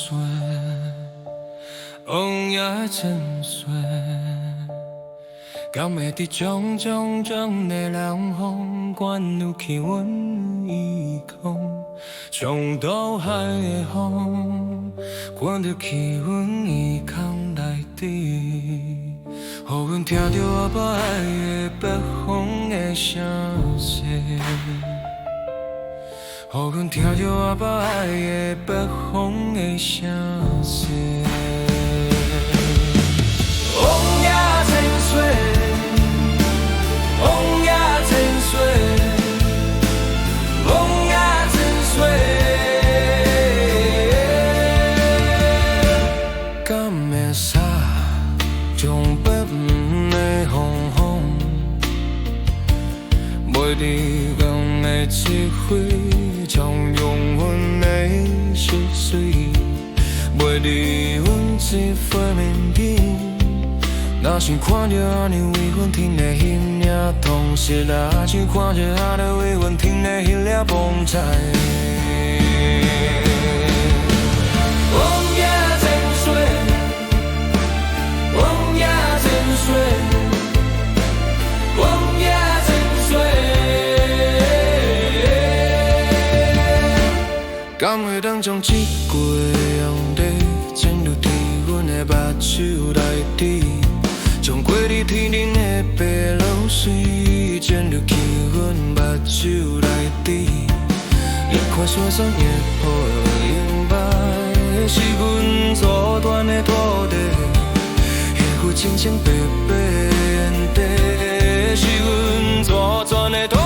岁，红叶千岁，敢会伫种种种的人风，管有气阮依空，冲倒海的风，管着气阮衣空内底，予阮听着我不爱的北风的声息。予阮听着我不爱的北风的声息。红叶千岁，红叶千岁，红叶千岁，敢会使将北远的风风，袂离阮的智慧。将永远的失水，袂离阮一份面子。若想看着安尼为阮挺的彼领同时，若想看着安尼为阮挺的彼领风采。红叶千岁，红叶千岁，红叶千岁。敢会当将这过往地潜入伫阮的目睭内底，将过日天顶的白露水潜入去阮目睭内底。一块雪山也破明白，是阮所断的土地，那副清清白白的地，是阮所转的土地。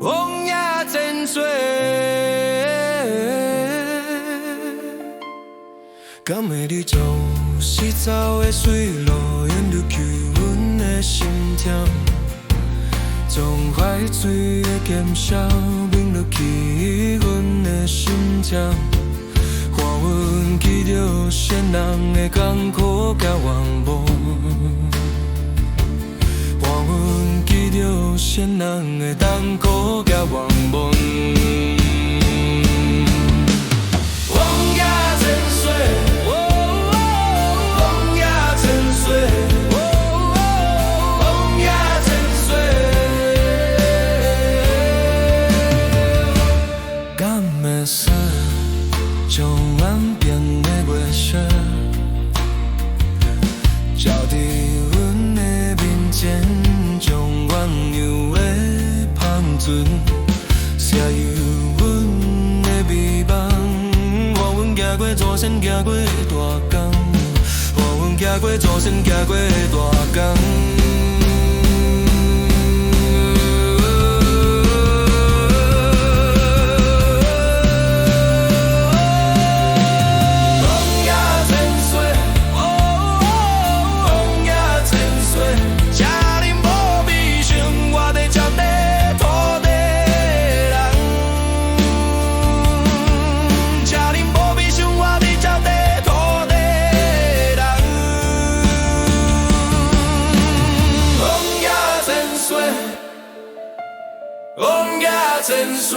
红叶千岁，敢会你从洗澡的水路引入去阮的心跳，将海水的减少淋入去阮的心肠，看阮记着先人的艰苦甲愿望。记着先人的艰苦甲愿望。红叶千岁，红叶千岁，红叶千岁，敢会使将岸边的月色照伫阮的面前？将原有的香船写入阮的美梦，看阮行过祖先行过的大江，看阮行过祖先行过的大江。红叶千岁。